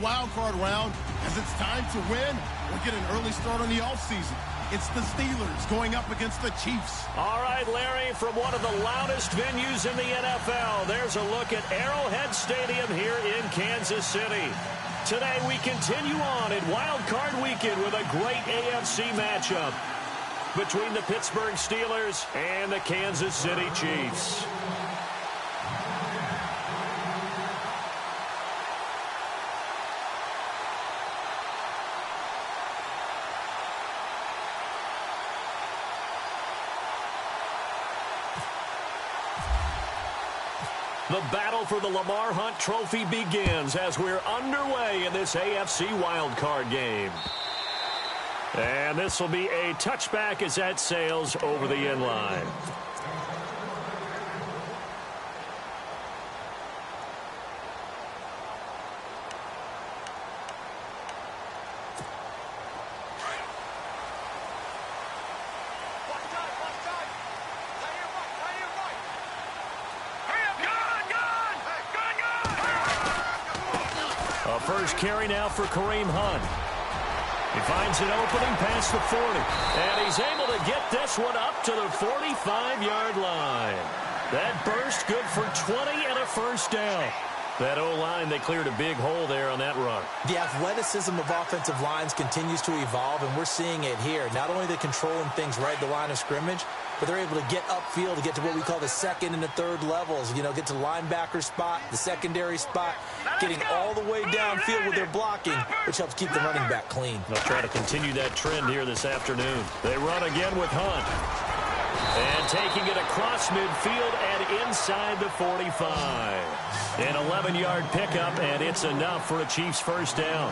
wild card round, as it's time to win or get an early start on the offseason. It's the Steelers going up against the Chiefs. All right, Larry, from one of the loudest venues in the NFL, there's a look at Arrowhead Stadium here in Kansas City. Today we continue on in Wild Card Weekend with a great AFC matchup between the Pittsburgh Steelers and the Kansas City Chiefs. The battle for the Lamar Hunt Trophy begins as we're underway in this AFC wildcard game. And this will be a touchback as that sails over the end line. First carry now for Kareem Hunt. He finds an opening past the 40. And he's able to get this one up to the 45-yard line. That burst good for 20 and a first down. That O-line, they cleared a big hole there on that run. The athleticism of offensive lines continues to evolve, and we're seeing it here. Not only are they controlling things right at the line of scrimmage, but they're able to get upfield to get to what we call the second and the third levels. You know, get to the linebacker spot, the secondary spot, getting all the way downfield with their blocking, which helps keep the running back clean. They'll try to continue that trend here this afternoon. They run again with Hunt. And taking it across midfield and inside the 45. An 11-yard pickup, and it's enough for a Chiefs first down.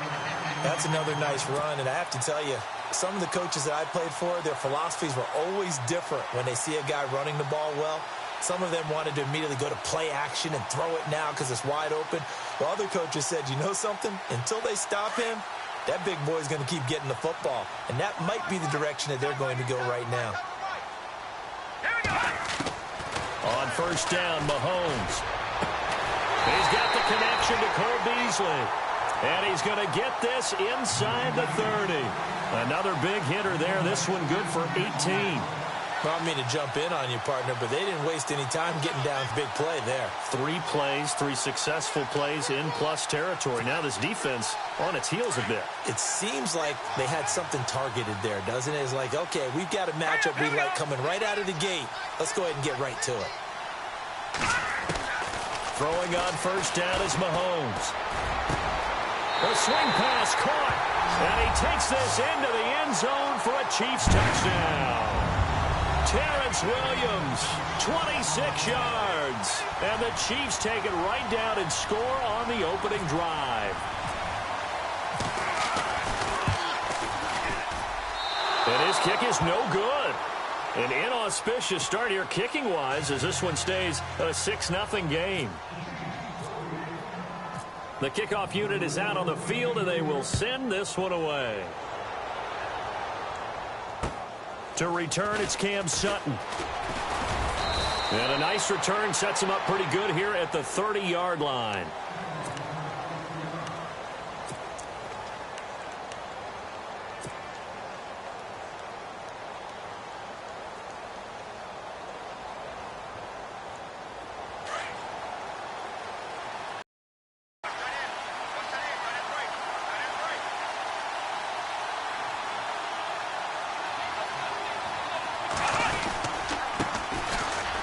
That's another nice run, and I have to tell you, some of the coaches that I played for, their philosophies were always different when they see a guy running the ball well. Some of them wanted to immediately go to play action and throw it now because it's wide open. While other coaches said, you know something? Until they stop him, that big boy's going to keep getting the football. And that might be the direction that they're going to go right now. On first down, Mahomes. He's got the connection to Cole Beasley. And he's going to get this inside the 30. Another big hitter there. This one good for 18. Well, I mean to jump in on you, partner, but they didn't waste any time getting down big play there. 3 plays, 3 successful plays in plus territory. Now this defense on its heels a bit. It seems like they had something targeted there, doesn't it? It's like, okay, we've got a matchup we like coming right out of the gate. Let's go ahead and get right to it. Throwing on first down is Mahomes. The swing pass caught. And he takes this into the end zone for a Chiefs touchdown. Terrence Williams, 26 yards. And the Chiefs take it right down and score on the opening drive. And his kick is no good. An inauspicious start here kicking-wise as this one stays a 6-0 game. The kickoff unit is out on the field, and they will send this one away. To return, it's Cam Sutton. And a nice return sets him up pretty good here at the 30-yard line.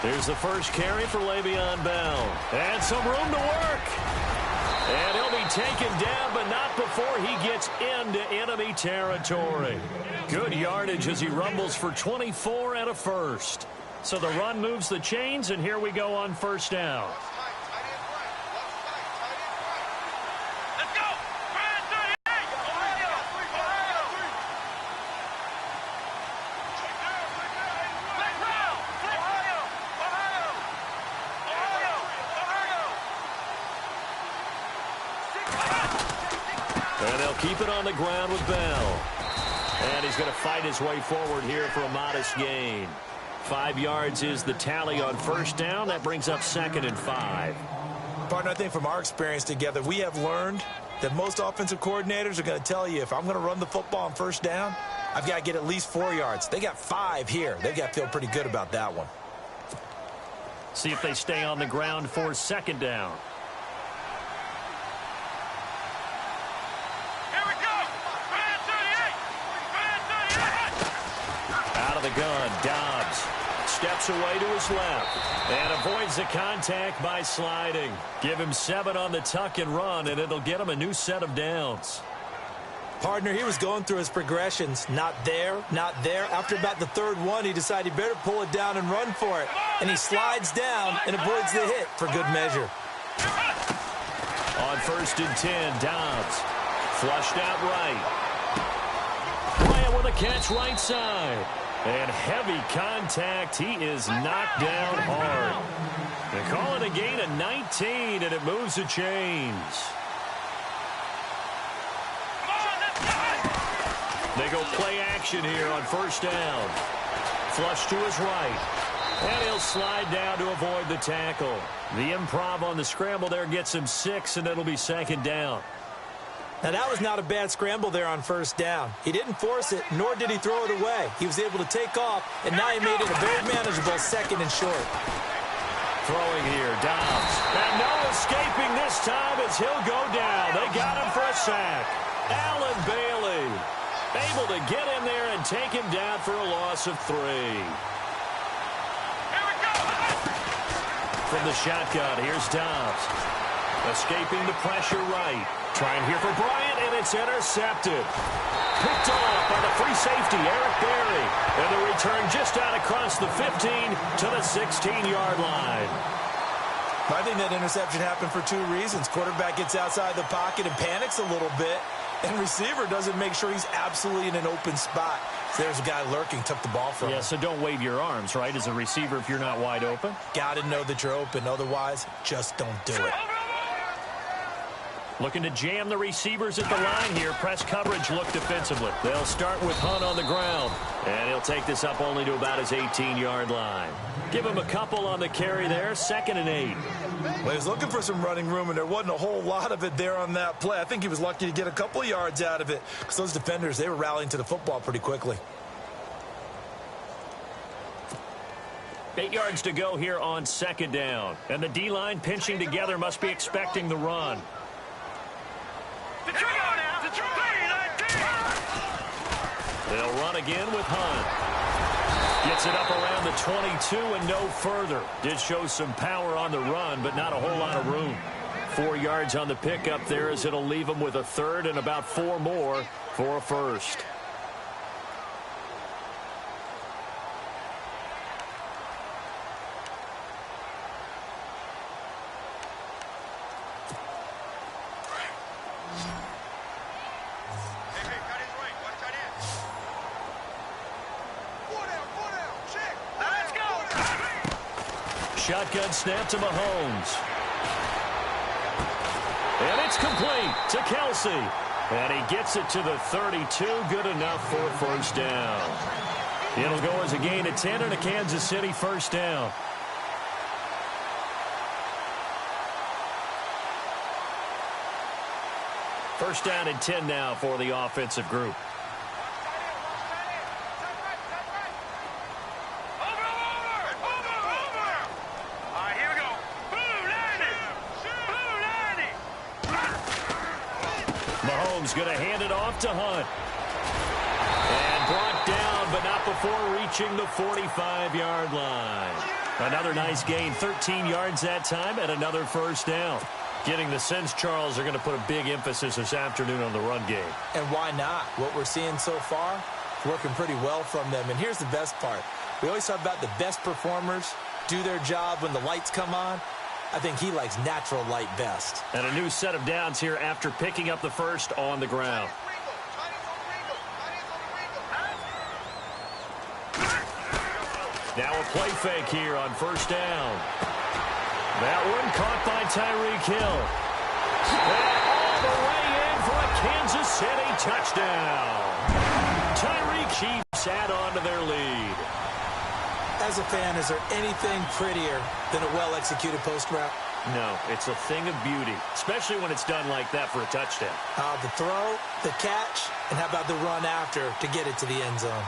Here's the first carry for Le'Veon Bell. And some room to work. And he'll be taken down, but not before he gets into enemy territory. Good yardage as he rumbles for 24 and a first. So the run moves the chains, and here we go on first down. And they'll keep it on the ground with Bell. And he's going to fight his way forward here for a modest gain. 5 yards is the tally on first down. That brings up 2nd and 5. Partner, I think from our experience together, we have learned that most offensive coordinators are going to tell you, if I'm going to run the football on first down, I've got to get at least 4 yards. They got 5 here. They've got to feel pretty good about that one. See if they stay on the ground for second down. Here we go. Out of the gun, Dobbs steps away to his left and avoids the contact by sliding. Give him 7 on the tuck and run, and it'll get him a new set of downs. Partner, he was going through his progressions. Not there, not there. After about the third one, he decided he better pull it down and run for it. And he slides down and avoids the hit for good measure. On 1st and 10, Dobbs flushed out right. Bryant with a catch right side. And heavy contact. He is knocked down hard. They call it a gain of 19, and it moves the chains. They go play action here on 1st down. Flush to his right. And he'll slide down to avoid the tackle. The improv on the scramble there gets him 6, and it'll be 2nd down. Now, that was not a bad scramble there on 1st down. He didn't force it, nor did he throw it away. He was able to take off, and now he made it a very manageable 2nd and short. Throwing here, Dobbs. And no escaping this time as he'll go down. They got him for a sack. Allen Bailey able to get in there and take him down for a loss of 3. From the shotgun, here's Dobbs. Escaping the pressure right. Trying here for Bryant, and it's intercepted. Picked off by the free safety, Eric Berry. And the return just out across the 15 to the 16-yard line. I think that interception happened for 2 reasons. Quarterback gets outside the pocket and panics a little bit. And receiver doesn't make sure he's absolutely in an open spot. So there's a guy lurking, took the ball from him. Yeah, so don't wave your arms, right, as a receiver if you're not wide open. Got to know that you're open. Otherwise, just don't do it. Looking to jam the receivers at the line here. Press coverage look defensively. They'll start with Hunt on the ground. And he'll take this up only to about his 18-yard line. Give him a couple on the carry there. 2nd and 8. Well, he was looking for some running room, and there wasn't a whole lot of it there on that play. I think he was lucky to get a couple of yards out of it because those defenders, they were rallying to the football pretty quickly. 8 yards to go here on 2nd down. And the D-line pinching together must be expecting the run. They'll run again with Hunt. Gets it up around the 22 and no further. Did show some power on the run, but not a whole lot of room. 4 yards on the pickup there as it'll leave him with a 3rd and about 4 more for a 1st. Shotgun snap to Mahomes. And it's complete to Kelsey. And he gets it to the 32. Good enough for a 1st down. It'll go as a gain of 10 and a Kansas City 1st down. First down and 10 now for the offensive group. Mahomes going to hand it off to Hunt. And brought down, but not before reaching the 45-yard line. Another nice gain, 13 yards that time, and another 1st down. Getting the sense Charles are going to put a big emphasis this afternoon on the run game. And why not? What we're seeing so far is working pretty well from them. And here's the best part. We always talk about the best performers do their job when the lights come on. I think he likes natural light best. And a new set of downs here after picking up the 1st on the ground. Now a play fake here on 1st down. That one caught by Tyreek Hill. And all the way in for a Kansas City touchdown. Tyreek Chiefs add on to their lead. As a fan, is there anything prettier than a well-executed post route? No, it's a thing of beauty, especially when it's done like that for a touchdown. The throw, the catch, and how about the run after to get it to the end zone?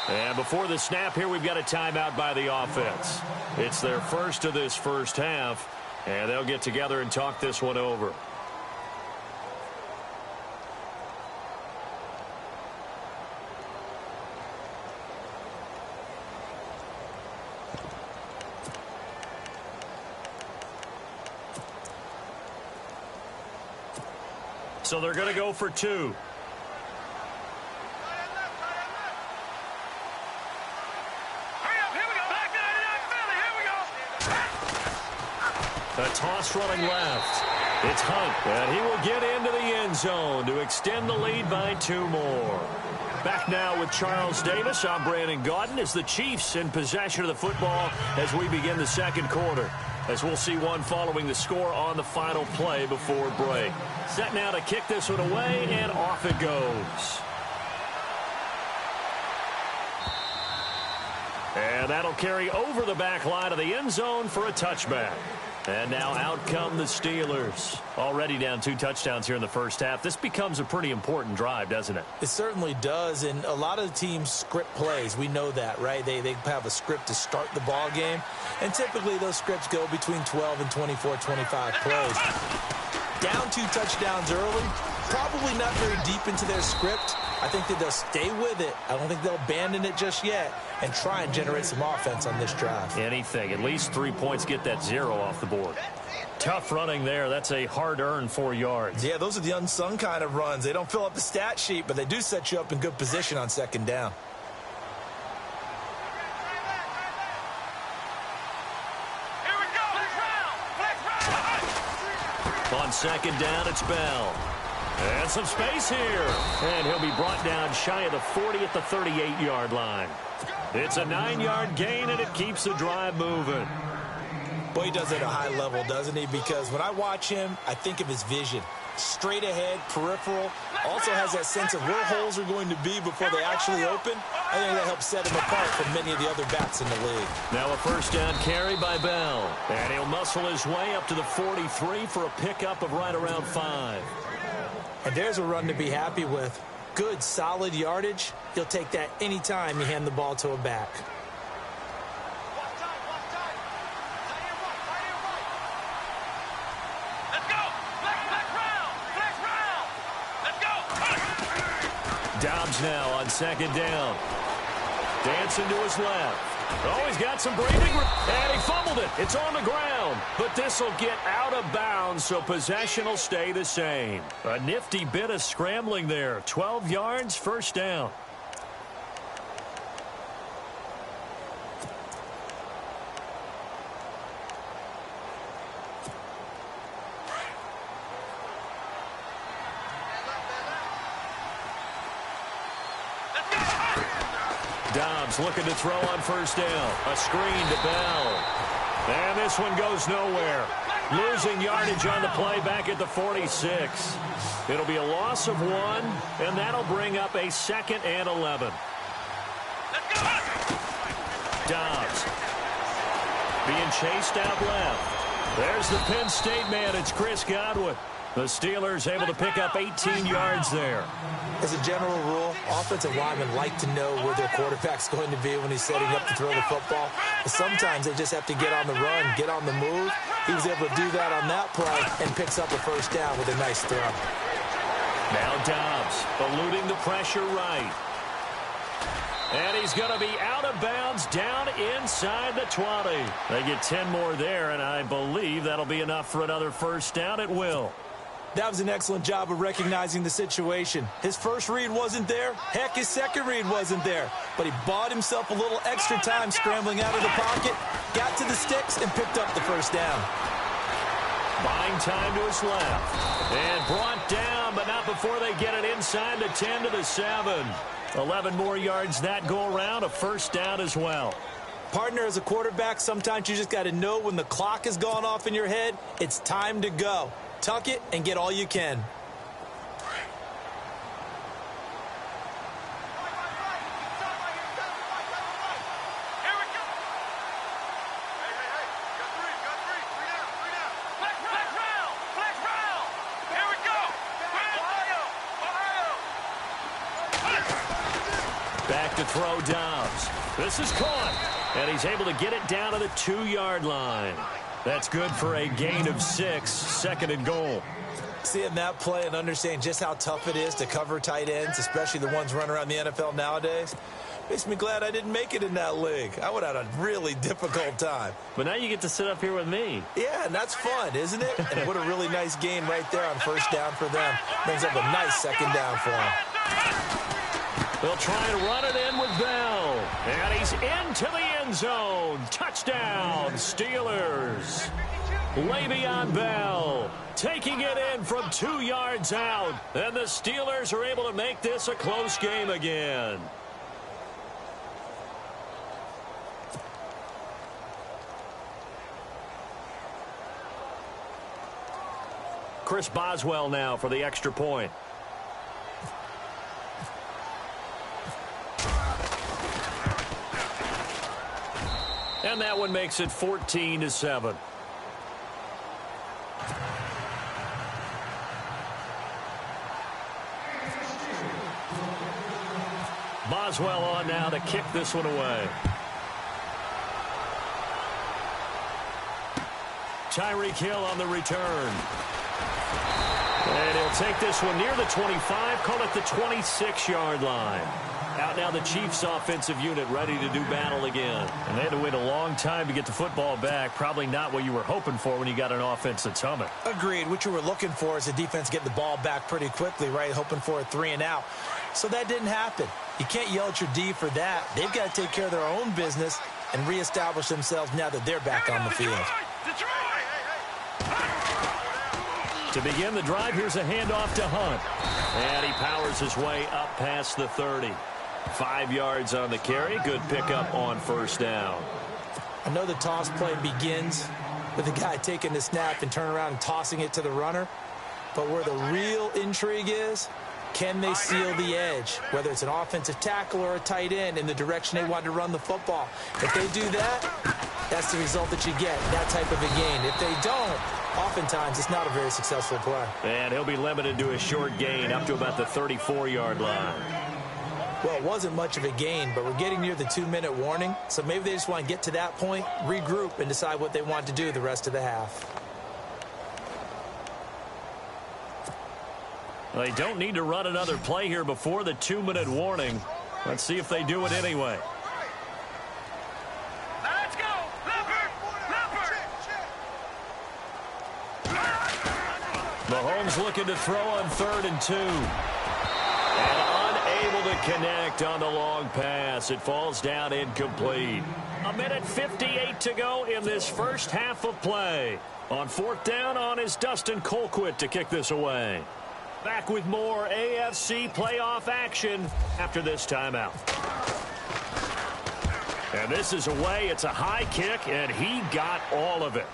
And before the snap here, we've got a timeout by the offense. It's their first of this first half, and they'll get together and talk this one over. So they're going to go for two. A toss running left. It's Hunt, and he will get into the end zone to extend the lead by 2 more. Back now with Charles Davis. I'm Brandon Gaudin as the Chiefs in possession of the football as we begin the second quarter. As we'll see one following the score on the final play before break. Set now to kick this one away, and off it goes. And that'll carry over the back line of the end zone for a touchback. And now out come the Steelers. Already down 2 touchdowns here in the first half. This becomes a pretty important drive, doesn't it? It certainly does, and a lot of the teams script plays. We know that, right? They have a script to start the ball game, and typically those scripts go between 12 and 24, 25 plays. Down 2 touchdowns early, probably not very deep into their script. I think that they'll stay with it. I don't think they'll abandon it just yet and try and generate some offense on this drive. Anything. At least 3 points, get that 0 off the board. Tough running there. That's a hard-earned 4 yards. Yeah, those are the unsung kind of runs. They don't fill up the stat sheet, but they do set you up in good position on second down. On second down, it's Bell. And some space here. And he'll be brought down shy of the 40 at the 38-yard line. It's a 9-yard gain, and it keeps the drive moving. Boy, he does it at a high level, doesn't he? Because when I watch him, I think of his vision. Straight ahead, peripheral. Also has that sense of where holes are going to be before they actually open. I think that helps set him apart from many of the other backs in the league. Now a first down carry by Bell. And he'll muscle his way up to the 43 for a pickup of right around 5. And there's a run to be happy with. Good, solid yardage. He'll take that anytime you hand the ball to a back. Dobbs now on second down. Dancing to his left. Oh, he's got some breathing. And he fumbled it. It's on the ground. But this will get out of bounds, so possession will stay the same. A nifty bit of scrambling there. 12 yards, first down. Dobbs looking to throw on first down. A screen to Bell. And this one goes nowhere. Losing yardage on the play back at the 46. It'll be a loss of 1, and that'll bring up a 2nd and 11. Dobbs being chased out left. There's the Penn State man. It's Chris Godwin. The Steelers able to pick up 18 yards there. As a general rule, offensive linemen like to know where their quarterback's going to be when he's setting up to throw the football. But sometimes they just have to get on the run, get on the move. He was able to do that on that play and picks up a first down with a nice throw. Now Dobbs eluding the pressure right. And he's going to be out of bounds down inside the 20. They get 10 more there, and I believe that'll be enough for another first down. It will. That was an excellent job of recognizing the situation. His first read wasn't there. Heck, his second read wasn't there. But he bought himself a little extra time scrambling out of the pocket, got to the sticks, and picked up the first down. Buying time to his left. And brought down, but not before they get it inside the 10 to the 7. 11 more yards that go around, a first down as well. Partner, as a quarterback, sometimes you just got to know when the clock has gone off in your head, it's time to go. Tuck it and get all you can. back to throw Dobbs. This is caught, and he's able to get it down to the 2-yard line. That's good for a gain of 6, 2nd and goal. Seeing that play and understanding just how tough it is to cover tight ends, especially the ones running around the NFL nowadays, makes me glad I didn't make it in that league. I would have had a really difficult time. But now you get to sit up here with me. Yeah, and that's fun, isn't it? And what a really nice gain right there on first down for them. Brings up a nice 2nd down for them. They'll try and run it in with Bell. And he's into the end zone. Touchdown, Steelers. Le'Veon Bell taking it in from 2 yards out. And the Steelers are able to make this a close game again. Chris Boswell now for the extra point. And that one makes it 14-7. Boswell on now to kick this one away. Tyreek Hill on the return. And he'll take this one near the 25, call it the 26-yard line. Out now the Chiefs offensive unit ready to do battle again. And they had to wait a long time to get the football back. Probably not what you were hoping for when you got an offense that's humming. Agreed. What you were looking for is the defense getting the ball back pretty quickly, right? Hoping for a 3 and out. So that didn't happen. You can't yell at your D for that. They've got to take care of their own business and reestablish themselves now that they're back on the field. To begin the drive, here's a handoff to Hunt. And he powers his way up past the 30. 5 yards on the carry. Good pickup on first down. I know the toss play begins with the guy taking the snap and turning around and tossing it to the runner. But where the real intrigue is, can they seal the edge, whether it's an offensive tackle or a tight end, in the direction they want to run the football? If they do that, that's the result that you get, that type of a gain. If they don't, oftentimes it's not a very successful play. And he'll be limited to a short gain up to about the 34-yard line. Well, it wasn't much of a gain, but we're getting near the 2-minute warning, so maybe they just want to get to that point, regroup, and decide what they want to do the rest of the half. They don't need to run another play here before the 2-minute warning. Let's see if they do it anyway. Let's go! Leopard! Mahomes looking to throw on 3rd and 2. And unable to connect on the long pass. It falls down incomplete. 1:58 to go in this first half of play. On 4th down on is Dustin Colquitt to kick this away. Back with more AFC playoff action after this timeout. And this is away. It's a high kick, and he got all of it.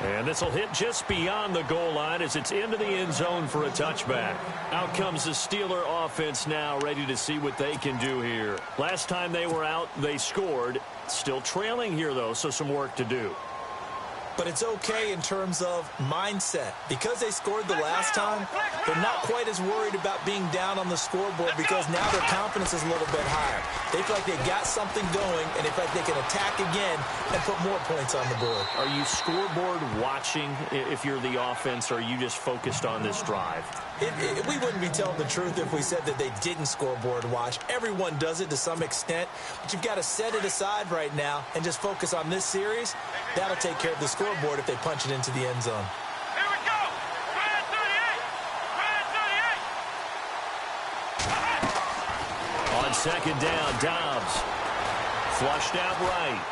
And this will hit just beyond the goal line as it's into the end zone for a touchback. Out comes the Steeler offense now, ready to see what they can do here. Last time they were out, they scored. Still trailing here, though, so some work to do. But it's okay in terms of mindset. Because they scored the last time, they're not quite as worried about being down on the scoreboard because now their confidence is a little bit higher. They feel like they got something going, and they feel like they can attack again and put more points on the board. Are you scoreboard watching if you're the offense, or are you just focused on this drive? We wouldn't be telling the truth if we said that they didn't scoreboard watch. Everyone does it to some extent, but you've got to set it aside right now and just focus on this series. That'll take care of the scoreboard if they punch it into the end zone. Here we go! Red 38! On 2nd down, Dobbs. Flushed out right.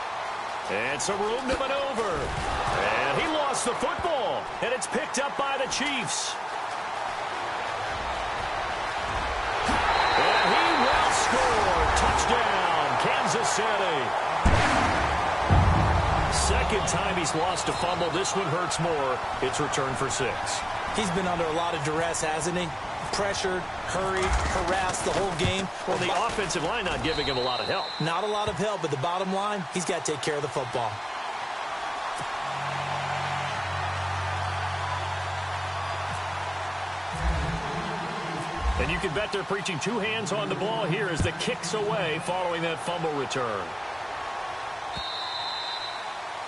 And some room to maneuver. And he lost the football. And it's picked up by the Chiefs. And he will score. Touchdown, Kansas City. Second time he's lost a fumble. This one hurts more. It's returned for 6. He's been under a lot of duress, hasn't he? Pressured, hurried, harassed the whole game. Well, the offensive line not giving him a lot of help. Not a lot of help, but the bottom line, he's got to take care of the football. And you can bet they're preaching two hands on the ball here as the kick's away following that fumble return.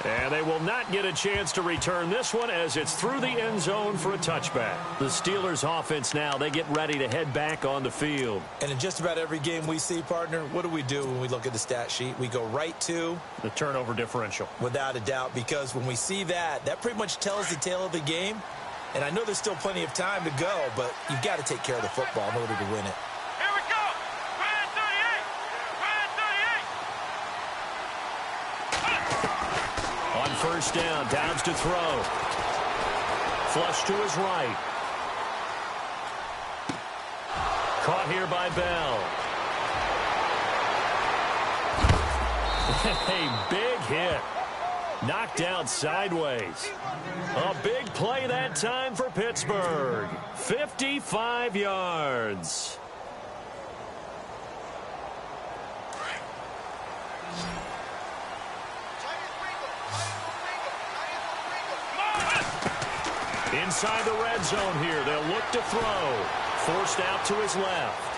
And they will not get a chance to return this one as it's through the end zone for a touchback. The Steelers offense now, they get ready to head back on the field. And in just about every game we see, partner, what do we do when we look at the stat sheet? We go right to the turnover differential. Without a doubt, because when we see that pretty much tells the tale of the game. And I know there's still plenty of time to go, but you've got to take care of the football in order to win it. Here we go. Red 38. Red 38. On first down, Downs to throw. Flush to his right. Caught here by Bell. A big hit. Knocked out sideways. A big play that time for Pittsburgh. 55 yards. Inside the red zone here. They'll look to throw. Forced out to his left.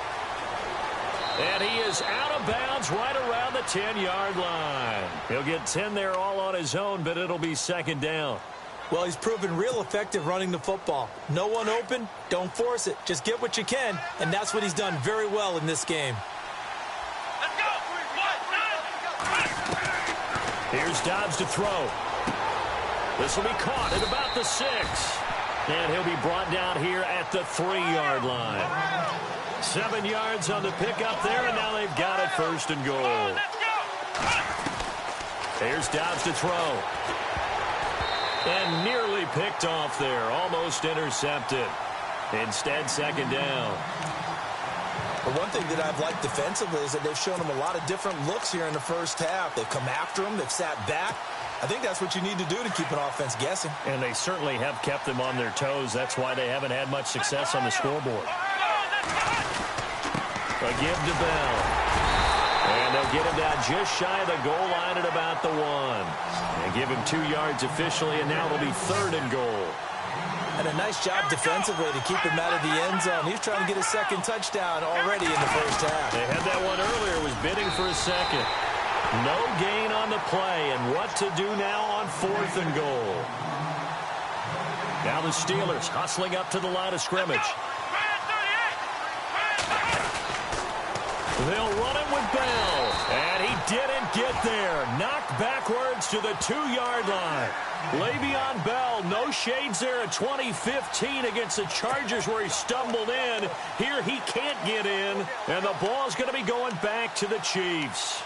And he is out of bounds right around the 10-yard line. He'll get 10 there all on his own, but it'll be second down. Well, he's proven real effective running the football. No one open, don't force it. Just get what you can, and that's what he's done very well in this game. Let's go. Here's Dobbs to throw. This will be caught at about the 6. And he'll be brought down here at the 3-yard line. 7 yards on the pickup there, and now they've got it first and goal. Here's Dobbs to throw. And nearly picked off there. Almost intercepted. Instead, second down. But one thing that I've liked defensively is that they've shown him a lot of different looks here in the first half. They've come after him. They've sat back. I think that's what you need to do to keep an offense guessing. And they certainly have kept them on their toes. That's why they haven't had much success on the scoreboard. A give to Bell. And they'll get him down just shy of the goal line at about the 1. And give him 2 yards officially, and now it'll be third and goal. And a nice job defensively to keep him out of the end zone. He's trying to get a second touchdown already in the first half. They had that one earlier, was bidding for a second. No gain on the play, and what to do now on fourth and goal. Now the Steelers hustling up to the line of scrimmage. They'll run him with Bell, and he didn't get there. Knocked backwards to the 2-yard line. Le'Veon Bell, no shades there at 2015 against the Chargers where he stumbled in. Here he can't get in, and the ball's going to be going back to the Chiefs.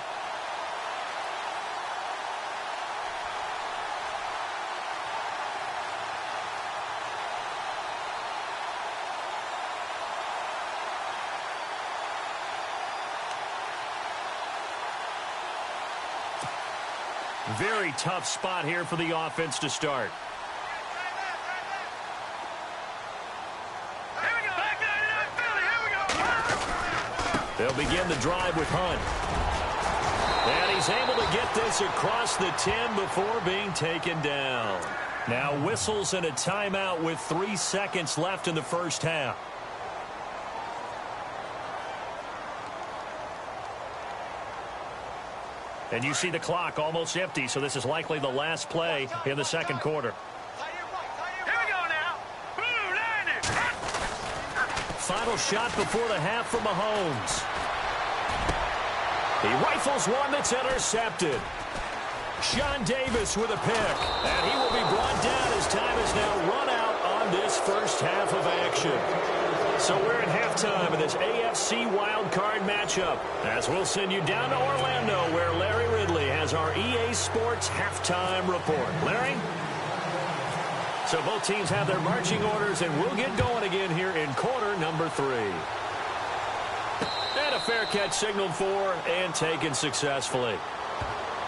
Very tough spot here for the offense to start. They'll begin the drive with Hunt. And he's able to get this across the 10 before being taken down. Now whistles and a timeout with 3 seconds left in the first half. And you see the clock almost empty, so this is likely the last play in the second quarter. Here we go now. Blue line. Final shot before the half from Mahomes. He rifles one that's intercepted. Sean Davis with a pick. And he will be brought down as time is now run out on this first half of action. So we're at halftime in this AFC wildcard matchup, as we'll send you down to Orlando, where Larry Ridley has our EA Sports halftime report. Larry? So both teams have their marching orders, and we'll get going again here in quarter number 3. And a fair catch signaled for and taken successfully.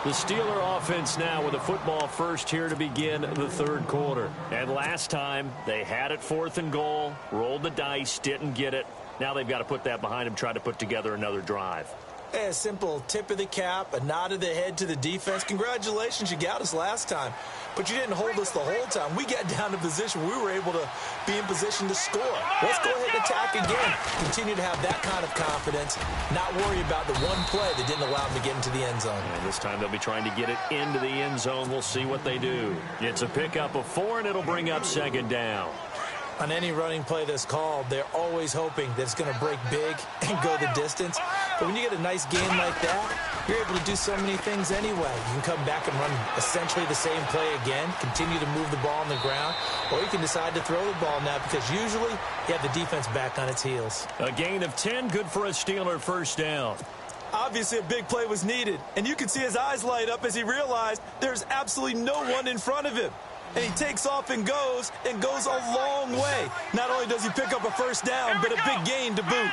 The Steeler offense now with a football first here to begin the third quarter. And last time, they had it fourth and goal, rolled the dice, didn't get it. Now they've got to put that behind them, try to put together another drive. Hey, a simple tip of the cap, a nod of the head to the defense. Congratulations, you got us last time. But you didn't hold us the whole time. We got down to position. We were able to be in position to score. Let's go ahead and attack again. Continue to have that kind of confidence. Not worry about the one play that didn't allow them to get into the end zone. And this time they'll be trying to get it into the end zone. We'll see what they do. It's a pickup of 4, and it'll bring up second down. On any running play that's called, they're always hoping that it's going to break big and go the distance. But when you get a nice game like that, you're able to do so many things anyway. You can come back and run essentially the same play again, continue to move the ball on the ground, or you can decide to throw the ball now because usually you have the defense back on its heels. A gain of 10, good for a Steeler first down. Obviously, a big play was needed, and you can see his eyes light up as he realized there's absolutely no one in front of him. And he takes off and goes a long way. Not only does he pick up a first down, but a big gain to boot.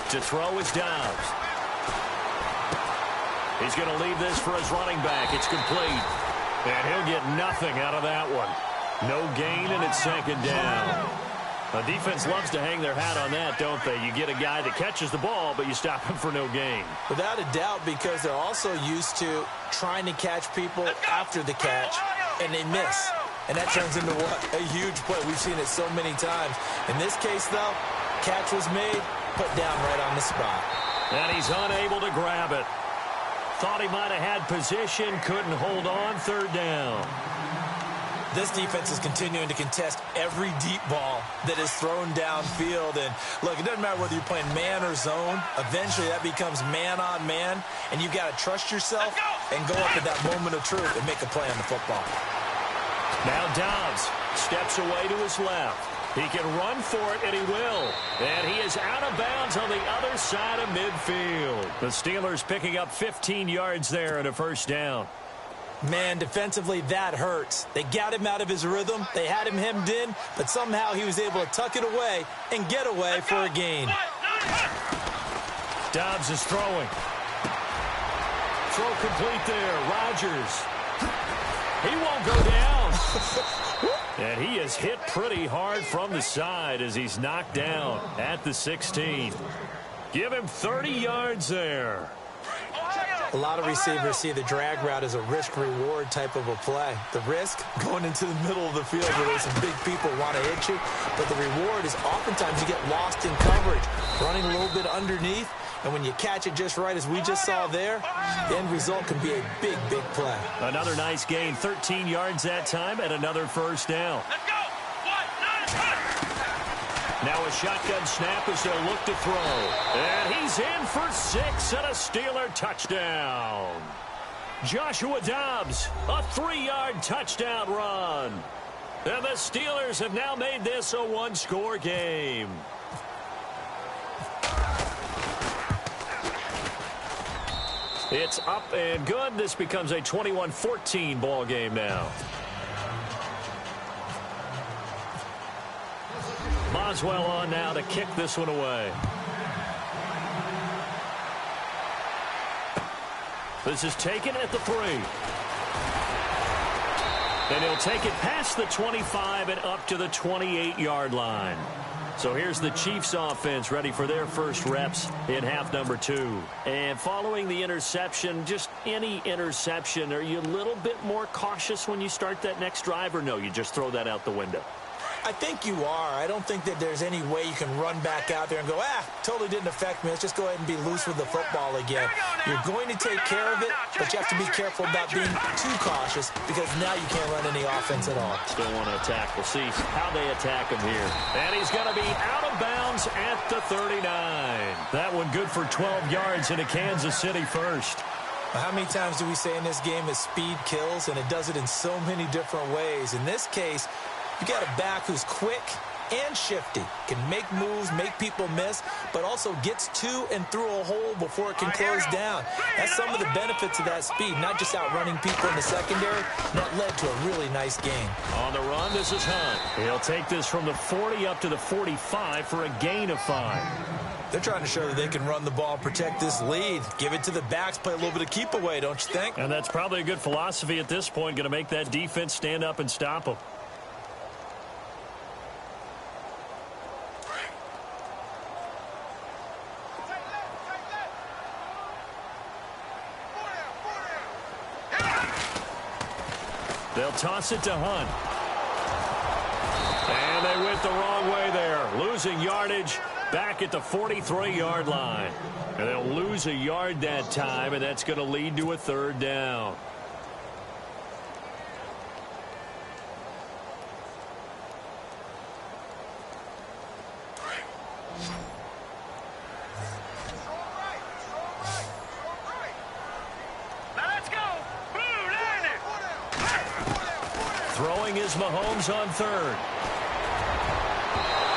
To throw is Dobbs. He's going to leave this for his running back. It's complete. And he'll get nothing out of that one. No gain, and it's second down. The defense loves to hang their hat on that, don't they? You get a guy that catches the ball, but you stop him for no gain. Without a doubt, because they're also used to trying to catch people after the catch, and they miss. And that turns into what? A huge play. We've seen it so many times. In this case, though, catch was made, put down right on the spot. And he's unable to grab it. Thought he might have had position, couldn't hold on, third down. This defense is continuing to contest every deep ball that is thrown downfield. And, look, it doesn't matter whether you're playing man or zone. Eventually, that becomes man-on-man, and you've got to trust yourself and go up at that moment of truth and make a play on the football. Now Dobbs steps away to his left. He can run for it, and he will. And he is out of bounds on the other side of midfield. The Steelers picking up 15 yards there and a first down. Man, defensively, that hurts. They got him out of his rhythm. They had him hemmed in, but somehow he was able to tuck it away and get away for a gain. Dobbs is throwing. Throw complete there. Rodgers. He won't go down. And he is hit pretty hard from the side as he's knocked down at the 16. Give him 30 yards there. A lot of receivers see the drag route as a risk-reward type of a play. The risk, going into the middle of the field where there's some big people want to hit you. But the reward is oftentimes you get lost in coverage, running a little bit underneath. And when you catch it just right, as we just saw there, the end result can be a big, big play. Another nice gain, 13 yards that time, and another first down. Let's go. Now a shotgun snap as they'll look to throw. And he's in for 6 and a Steeler touchdown. Joshua Dobbs, a 3-yard touchdown run. And the Steelers have now made this a one-score game. It's up and good. This becomes a 21-14 ball game now. Boswell on now to kick this one away. This is taken at the 3. And he'll take it past the 25 and up to the 28-yard line. So here's the Chiefs offense ready for their first reps in half number 2. And following the interception, just any interception, are you a little bit more cautious when you start that next drive, or no, you just throw that out the window? I think you are. I don't think that there's any way you can run back out there and go, totally didn't affect me. Let's just go ahead and be loose with the football again. You're going to take care of it, but you have to be careful about being too cautious because now you can't run any offense at all. Still want to attack. We'll see how they attack him here. And he's going to be out of bounds at the 39. That one good for 12 yards into Kansas City first. How many times do we say in this game that speed kills, and it does it in so many different ways? In this case, you got a back who's quick and shifty, can make moves, make people miss, but also gets to and through a hole before it can close down. That's some of the benefits of that speed, not just outrunning people in the secondary. That led to a really nice game. On the run, this is Hunt. He'll take this from the 40 up to the 45 for a gain of 5. They're trying to show that they can run the ball and protect this lead. Give it to the backs, play a little bit of keep away, don't you think? And that's probably a good philosophy at this point, going to make that defense stand up and stop them. They'll toss it to Hunt. And they went the wrong way there. Losing yardage back at the 43-yard line. And they'll lose a yard that time, and that's going to lead to a third down. Throwing is Mahomes on third.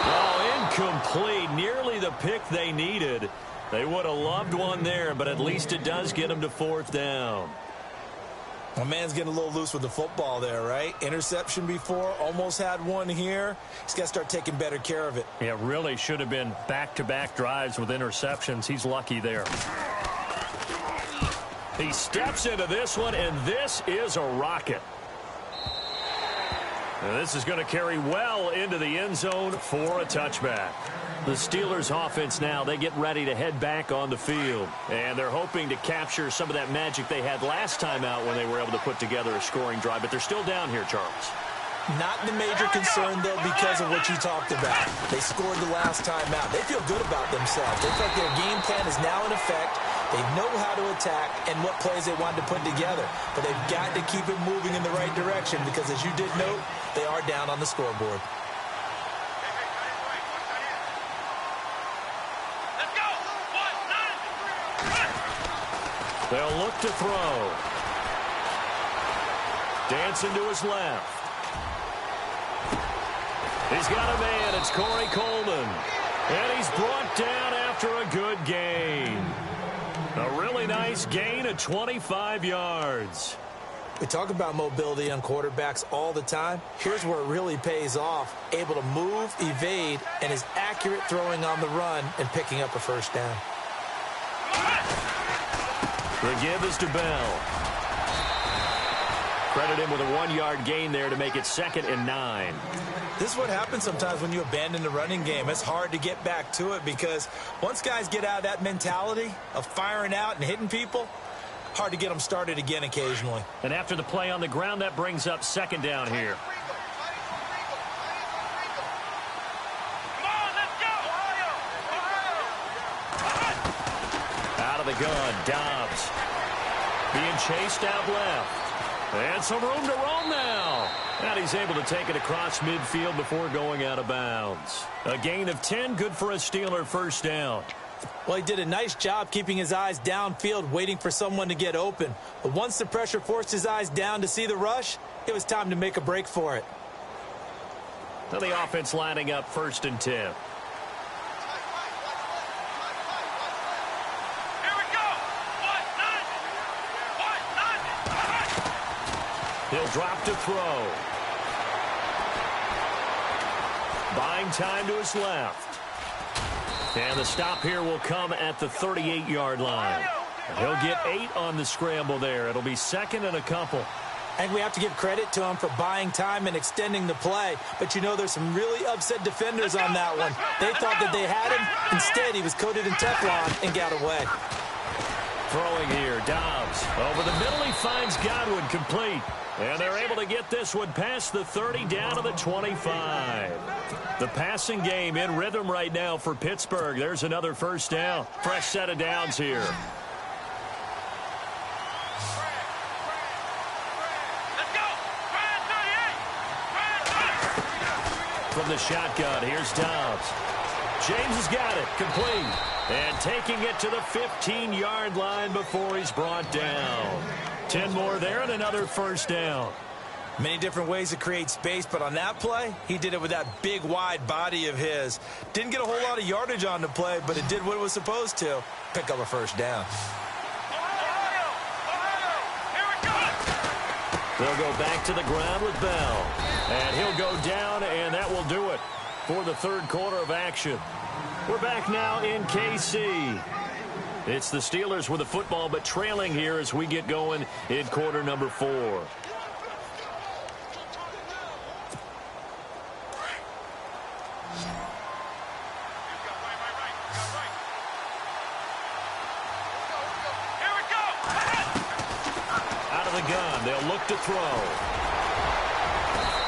Oh, incomplete. Nearly the pick they needed. They would have loved one there, but at least it does get them to fourth down. My man's getting a little loose with the football there, right? Interception before, almost had one here. He's got to start taking better care of it. Yeah, really should have been back-to-back drives with interceptions. He's lucky there. He steps into this one, and this is a rocket. And this is going to carry well into the end zone for a touchback. The Steelers offense now, they get ready to head back on the field. And they're hoping to capture some of that magic they had last time out when they were able to put together a scoring drive. But they're still down here, Charles. Not the major concern, though, because of what you talked about. They scored the last time out. They feel good about themselves. They feel like their game plan is now in effect. They know how to attack and what plays they wanted to put together. But they've got to keep it moving in the right direction because, as you did note, they are down on the scoreboard. Let's go. 1, 9. They'll look to throw. Dancing to his left. He's got a man. It's Corey Coleman. And he's brought down after a good gain. A really nice gain of 25 yards. We talk about mobility on quarterbacks all the time. Here's where it really pays off. Able to move, evade, and is accurate throwing on the run and picking up a first down. The give is to Bell. Credit him with a 1-yard gain there to make it 2nd and 9. This is what happens sometimes when you abandon the running game. It's hard to get back to it because once guys get out of that mentality of firing out and hitting people, hard to get them started again occasionally. And after the play on the ground, that brings up 2nd down here. Come on, let's go. Out of the gun, Dobbs. Being chased out left. And some room to roam now. And he's able to take it across midfield before going out of bounds. A gain of 10, good for a Steeler first down. Well, he did a nice job keeping his eyes downfield, waiting for someone to get open. But once the pressure forced his eyes down to see the rush, it was time to make a break for it. So the offense lining up 1st and 10. Here we go. 1, 9. He'll drop to throw. Buying time to his left. And the stop here will come at the 38-yard line. He'll get 8 on the scramble there. It'll be 2nd and a couple. I think we have to give credit to him for buying time and extending the play. But, you know, there's some really upset defenders on that one. They thought that they had him. Instead, he was coated in Teflon and got away. Throwing here, Dobbs. Over the middle, he finds Godwin complete. And they're able to get this one past the 30 down to the 25. The passing game in rhythm right now for Pittsburgh. There's another first down. Fresh set of downs here. Let's go. 38. From the shotgun, here's Dobbs. James has got it, complete. And taking it to the 15-yard line before he's brought down. 10 more there and another first down. Many different ways to create space, but on that play, he did it with that big, wide body of his. Didn't get a whole lot of yardage on the play, but it did what it was supposed to. Pick up a first down. They'll go back to the ground with Bell. And he'll go down, and that will do it for the third quarter of action. We're back now in KC. It's the Steelers with the football, but trailing here as we get going in quarter number 4. Here we go. Out of the gun, they'll look to throw.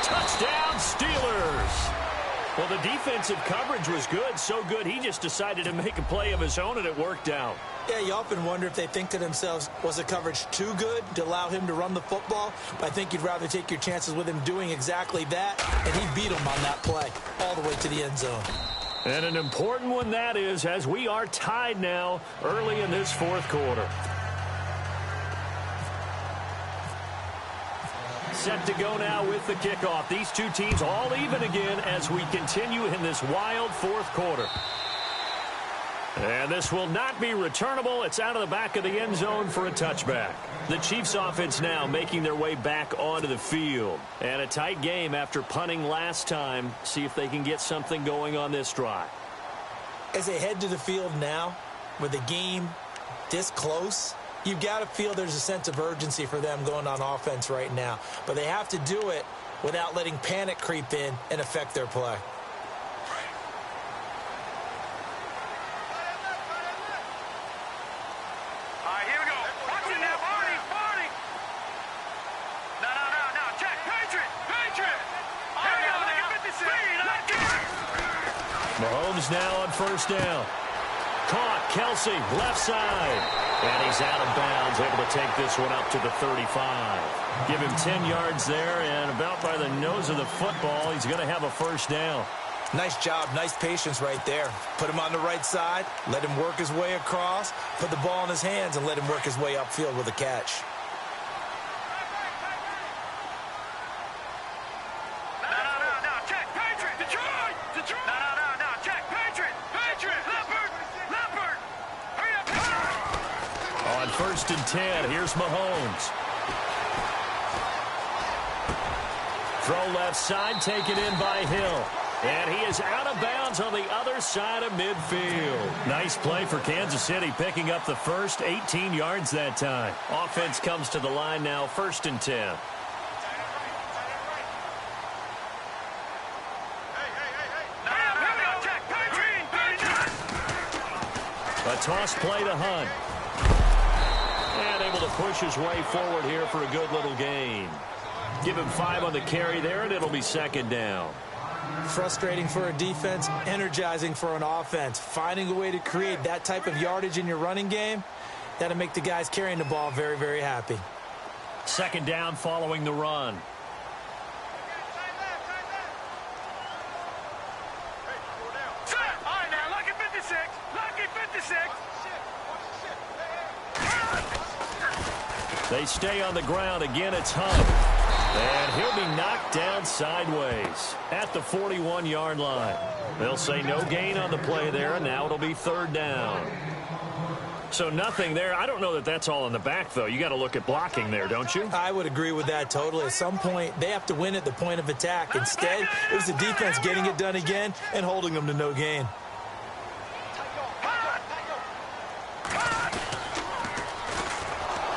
Touchdown, Steelers. Well, the defensive coverage was good, so good he just decided to make a play of his own, and it worked out. Yeah, you often wonder if they think to themselves, was the coverage too good to allow him to run the football? But I think you'd rather take your chances with him doing exactly that, and he beat him on that play all the way to the end zone. And an important one that is, as we are tied now early in this fourth quarter. Set to go now with the kickoff. These two teams all even again as we continue in this wild fourth quarter. And this will not be returnable. It's out of the back of the end zone for a touchback. The Chiefs offense now making their way back onto the field. And a tight game after punting last time. See if they can get something going on this drive. As they head to the field now, with the game this close, you've got to feel there's a sense of urgency for them going on offense right now. But they have to do it without letting panic creep in and affect their play. Mahomes now on first down. Caught, Kelsey, left side. And he's out of bounds, able to take this one up to the 35. Give him 10 yards there, and about by the nose of the football, he's going to have a first down. Nice job, nice patience right there. Put him on the right side, let him work his way across, put the ball in his hands, and let him work his way upfield with a catch. First and 10. Here's Mahomes. Throw left side, taken in by Hill. And he is out of bounds on the other side of midfield. Nice play for Kansas City, picking up the first 18 yards that time. Offense comes to the line now, first and 10. A toss play to Hunt. And able to push his way forward here for a good little gain. Give him 5 on the carry there, and it'll be second down. Frustrating for a defense, energizing for an offense. Finding a way to create that type of yardage in your running game, that'll make the guys carrying the ball very, very happy. Second down following the run. They stay on the ground. Again, it's Hunt. And he'll be knocked down sideways at the 41-yard line. They'll say no gain on the play there, and now it'll be third down. So nothing there. I don't know that that's all in the back, though. You got to look at blocking there, don't you? I would agree with that totally. At some point, they have to win at the point of attack. Instead, it was the defense getting it done again and holding them to no gain.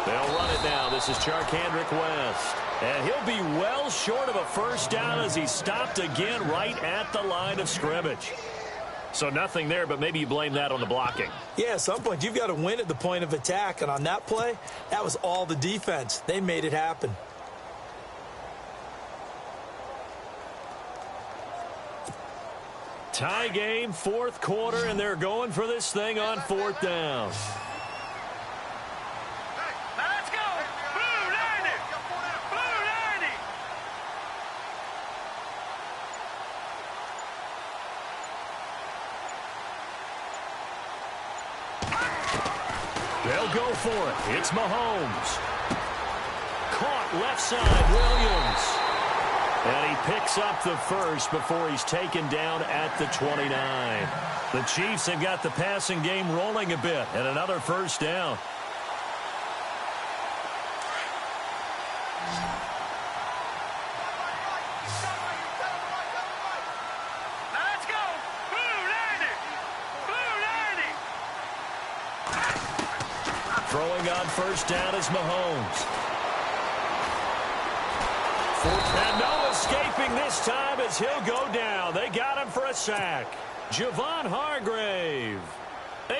They'll run it now. This is Charkandrick West. And he'll be well short of a first down as he stopped again right at the line of scrimmage. So nothing there, but maybe you blame that on the blocking. Yeah, at some point, you've got to win at the point of attack. And on that play, that was all the defense. They made it happen. Tie game, fourth quarter, and they're going for this thing on fourth down. They'll go for it. It's Mahomes. Caught left side, Williams. And he picks up the first before he's taken down at the 29. The Chiefs have got the passing game rolling a bit, and another first down. Throwing on first down is Mahomes. And no escaping this time as he'll go down. They got him for a sack. Javon Hargrave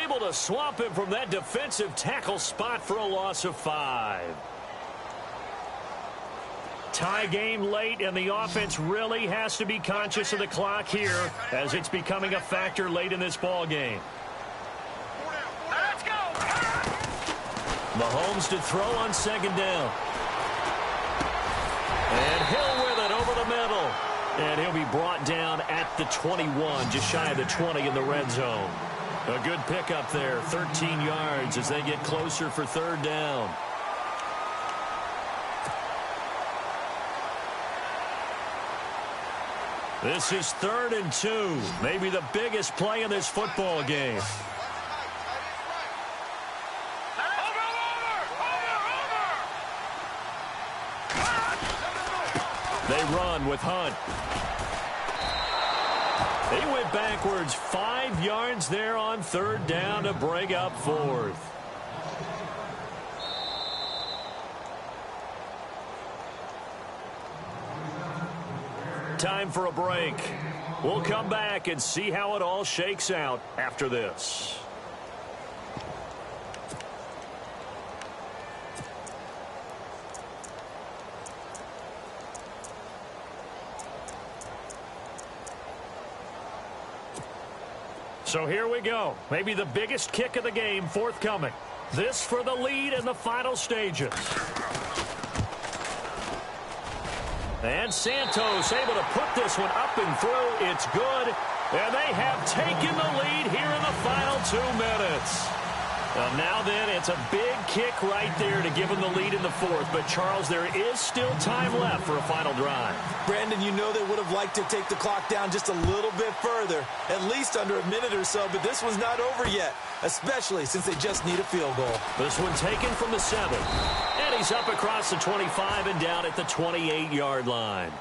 able to swamp him from that defensive tackle spot for a loss of 5. Tie game late, and the offense really has to be conscious of the clock here as it's becoming a factor late in this ball game. Let's go. Mahomes to throw on second down. And Hill with it over the middle. And he'll be brought down at the 21, just shy of the 20 in the red zone. A good pickup there, 13 yards as they get closer for third down. This is 3rd and 2, maybe the biggest play in this football game. They run with Hunt. He went backwards 5 yards there on third down to bring up fourth. Time for a break. We'll come back and see how it all shakes out after this. So here we go. Maybe the biggest kick of the game forthcoming. This for the lead in the final stages. And Santos able to put this one up and through. It's good. And they have taken the lead here in the final 2 minutes. Now then, it's a big kick right there to give them the lead in the fourth. But, Charles, there is still time left for a final drive. Brandon, you know they would have liked to take the clock down just a little bit further, at least under a minute or so. But this one's not over yet, especially since they just need a field goal. This one taken from the 7. And he's up across the 25 and down at the 28-yard line.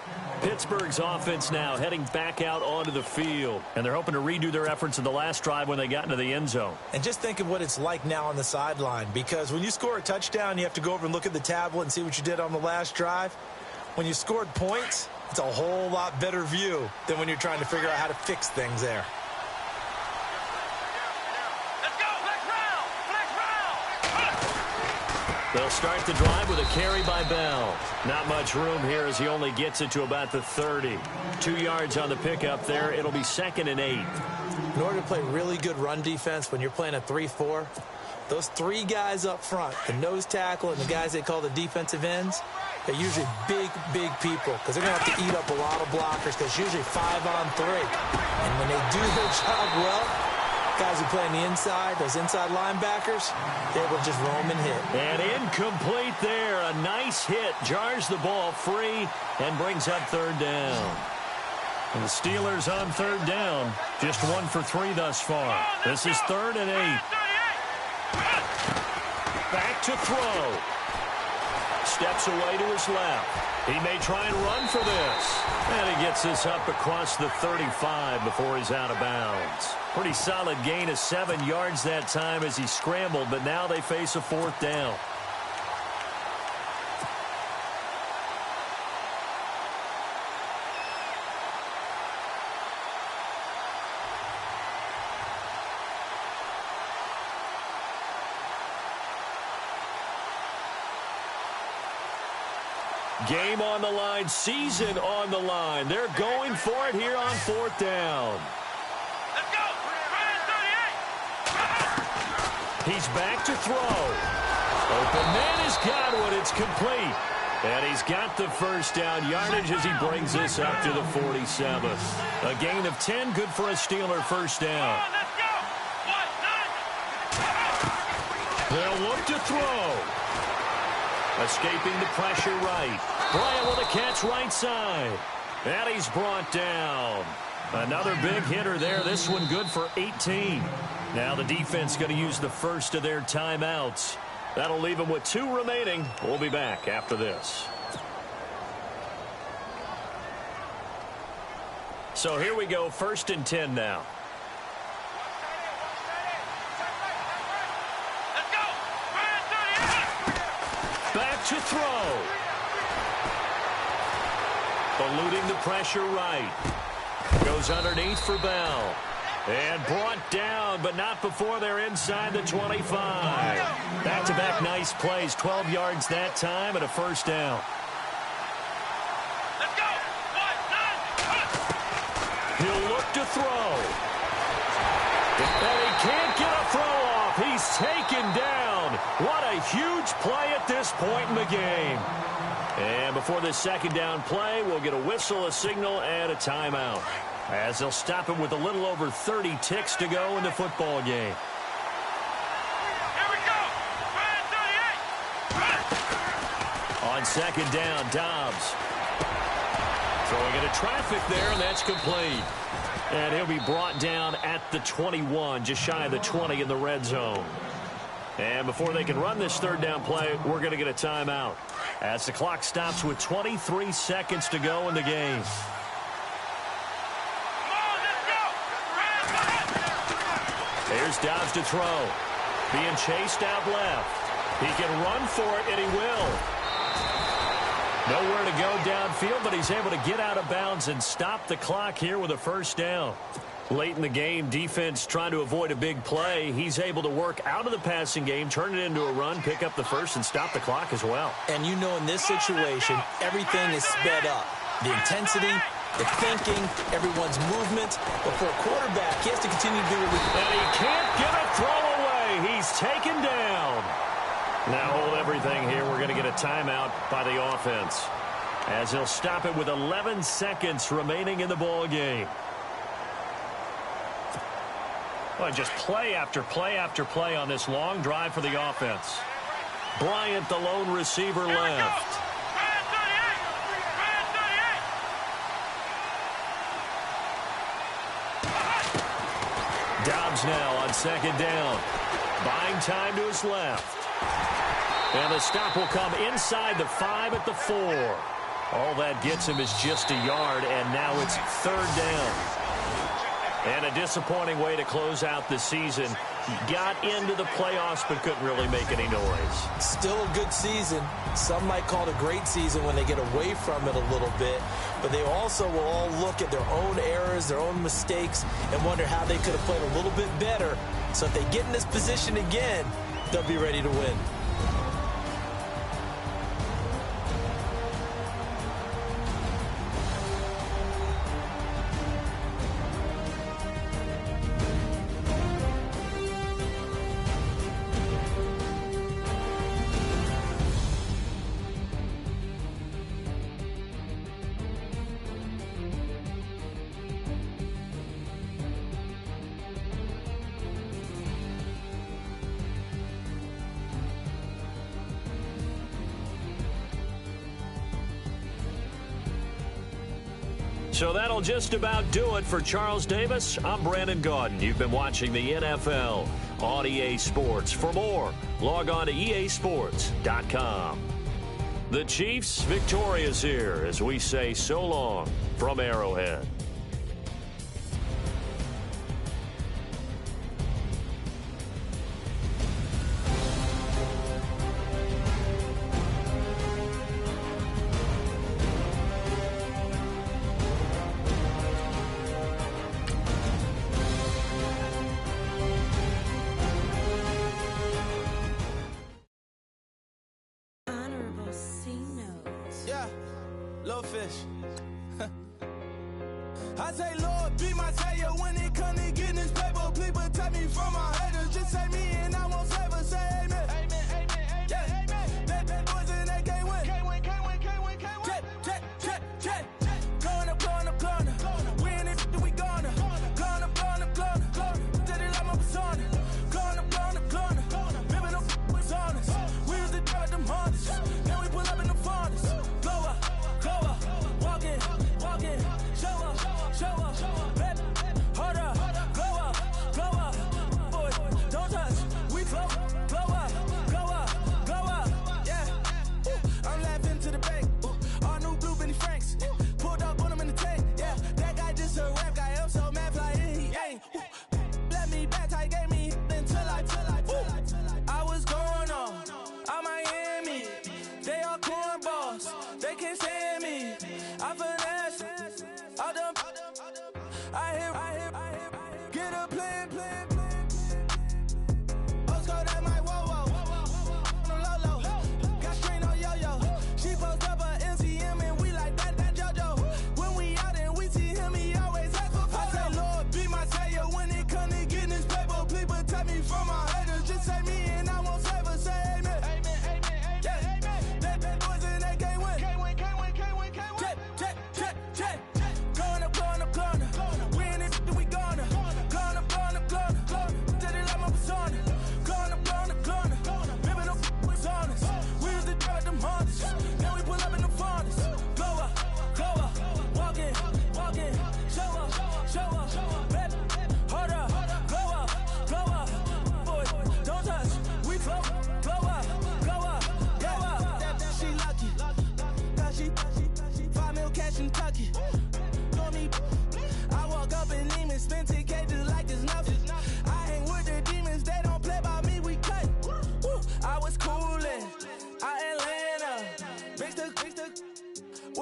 Pittsburgh's offense now heading back out onto the field. And they're hoping to redo their efforts in the last drive when they got into the end zone. And just think of what it's like now on the sideline, because when you score a touchdown, you have to go over and look at the tablet and see what you did on the last drive. When you scored points, it's a whole lot better view than when you're trying to figure out how to fix things there. They'll start the drive with a carry by Bell. Not much room here as he only gets it to about the 30. 2 yards on the pickup there. It'll be 2nd and 8. In order to play really good run defense when you're playing a 3-4, those 3 guys up front, the nose tackle and the guys they call the defensive ends, they're usually big, big people because they're going to have to eat up a lot of blockers because it's usually 5 on 3. And when they do their job well, guys who play on the inside, those inside linebackers, they will just roam and hit. And incomplete there. A nice hit. Jars the ball free and brings up third down. And the Steelers on third down. Just 1 for 3 thus far. This is 3rd and 8. Back to throw. Steps away to his left. He may try and run for this. And he gets this up across the 35 before he's out of bounds. Pretty solid gain of 7 yards that time as he scrambled, but now they face a 4th down. Game on the line, season on the line. They're going for it here on 4th down. Let's go. He's back to throw. Open man has got one. It's complete. And he's got the first down yardage as he brings this up to the 47. A gain of 10, good for a Steeler first down. They'll look to throw. Escaping the pressure right. Bryant with a catch right side. And he's brought down. Another big hitter there. This one good for 18. Now the defense going to use the first of their timeouts. That'll leave them with 2 remaining. We'll be back after this. So here we go, 1st and 10 now. Back to throw. Eluding the pressure right. Goes underneath for Bell. And brought down, but not before they're inside the 25. Back-to-back nice plays. 12 yards that time and a first down. to throw. And he can't get a throw off. He's taken down. What a huge play at this point in the game. And before this second down play, we'll get a whistle, a signal, and a timeout, as they'll stop him with a little over 30 ticks to go in the football game. Here we go. On second down, Dobbs throwing into traffic there, and that's complete. And he'll be brought down at the 21, just shy of the 20 in the red zone. And before they can run this third down play, we're going to get a timeout, as the clock stops with 23 seconds to go in the game. Here's Dobbs to throw. Being chased out left. He can run for it, and he will. Nowhere to go downfield, but he's able to get out of bounds and stop the clock here with a first down. Late in the game, defense trying to avoid a big play. He's able to work out of the passing game, turn it into a run, pick up the first, and stop the clock as well. And you know, in this situation, everything is sped up. The intensity, the thinking, everyone's movement. But for a quarterback, he has to continue to do what And he can't get a throw away. He's taken down. Now hold everything here. We're going to get a timeout by the offense, as he'll stop it with 11 seconds remaining in the ball game. Well, just play after play after play on this long drive for the offense. Bryant, the lone receiver, left. Dobbs now on second down. Buying time to his left. And the stop will come inside the 5 at the 4. All that gets him is just a yard, and now it's third down. And a disappointing way to close out the season. He got into the playoffs but couldn't really make any noise. Still a good season. Some might call it a great season when they get away from it a little bit. But they also will all look at their own errors, their own mistakes, and wonder how they could have played a little bit better. So if they get in this position again, they'll be ready to win. So that'll just about do it for Charles Davis. I'm Brandon Gaudin. You've been watching the NFL on EA Sports. For more, log on to easports.com. The Chiefs victorious here as we say so long from Arrowhead. I say, Lord, be my savior when it comes to getting this paper. Please protect me from my haters. Just say me and I won't save us. Say amen. Amen, amen, amen, yeah. Amen. That boys and they can't win. Can't win, can't win, can't win, can't win. Check. Going up. Win it, we gonna. Going up. Did it like my persona. Going up. Living no was honest. We used to drive them Hondas. Now we pull up in the Fondas. Go up. Walk in. Show up.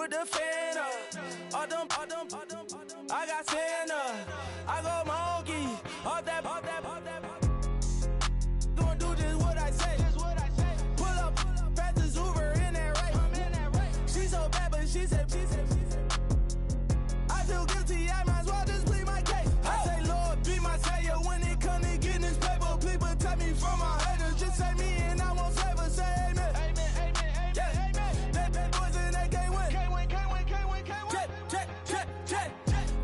with the fan up. All them, I got Santa. I go monkey. All that. Gonna do just what I say. Pull up, pass the Uber in that race. She so bad, but she said. I feel guilty, I might as well just plead my case. I say, Lord, be my savior when it come to getting this paper. Please protect me from my haters. Just say me and I won't save her. Say amen. Yeah. That boys and they can't win. Check.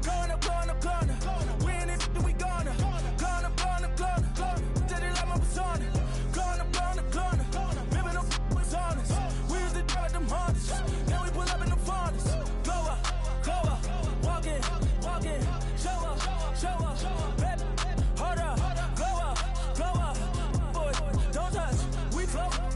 Going up. Win it, we gonna. Going up. Did it like my persona. Going up. Ripping up was honest. We used to drive them Hondas. Now we pull up in the furnace. Glow up. Walking. Show up. Baby, hold up. Glow up. Boys, don't touch. We glow up.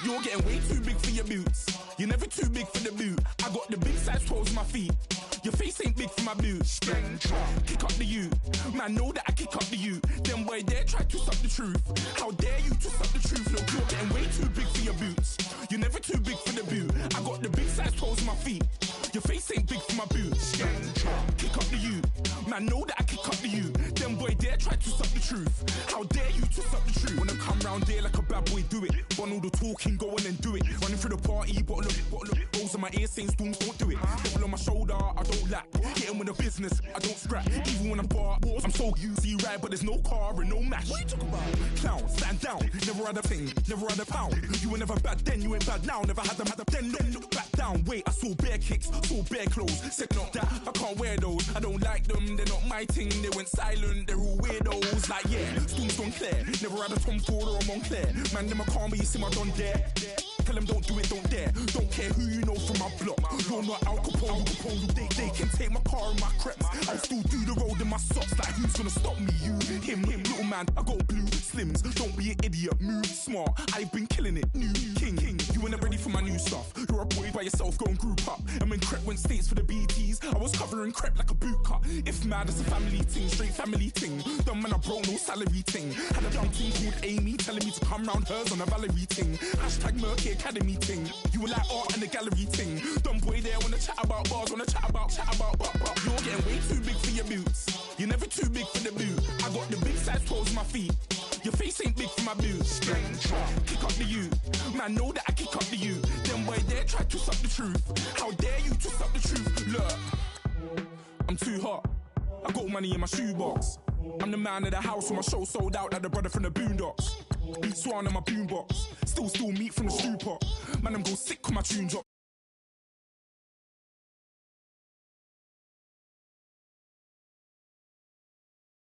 You're getting way too big for your boots. You're never too big for the boot. I got the big size toes on my feet. Your face ain't big for my boots. Kick up the you. Man, know that I kick up the you. Them boy there try to suck the truth. How dare you to suck the truth? Look, you're getting way too big for your boots. You're never too big for the boot. I got the big size toes on my feet. Your face ain't big for my boots. Kick up the you. Man, know that I kick up the you. Them boy there try to suck the truth. How dare you to suck the truth? Wanna come round there like a bad boy, do it. Want all the talking, go on and do it. Running through the party, bottle of rolls on my ear saying storms, don't do it. Double on my shoulder, I don't lack. Getting with the business, I don't scrap. Even when I'm bar, I'm so easy right, but there's no car and no match. What you talk about? Clown, stand down. Never had a thing, never had a pound. You were never bad then, you ain't bad now. Never had them, then look back down. Wait, I saw bare kicks, saw bare clothes. Said not that, I can't wear those. I don't like them, they're not my thing. They went silent, they're all weirdos. Like yeah, storms gone clear. Never had a Tom Ford or a Montclair. Man, them a calm, but you see my done there. Tell them don't do it, don't dare. Don't care who you know from my block. You're not Al Capone. They can take my car and my creps. I'll still do the road in my socks. Like who's gonna stop me? You, him, little man. I got blue slims. Don't be an idiot. Move smart. I've been killing it. New king. You ain't ready for my new stuff. You're a boy by yourself. Go and group up. And when Crep went states for the BTs, I was covering Crep like a boot cut. If mad, it's a family thing. Straight family thing. Dumb man, I broke no salary thing. Had a young thing called Amy telling me to come round hers on a Valerie thing. Hashtag Murky Academy thing. You were like art and the gallery thing. Dumb boy there wanna chat about bars, wanna chat about. You're getting way too big for your boots. You're never too big for the boot. I got the big size toes on my feet. Your face ain't big for my boots. Kick up the you. Man, know that I kick up the you. Them boy there try to suck the truth. How dare you to suck the truth? Look, I'm too hot. I got money in my shoebox. I'm the man of the house when my show sold out like the brother from the Boondocks. Eat swan in my boombox. Still meat from the stew pot. Man, I'm go sick when my tune drop.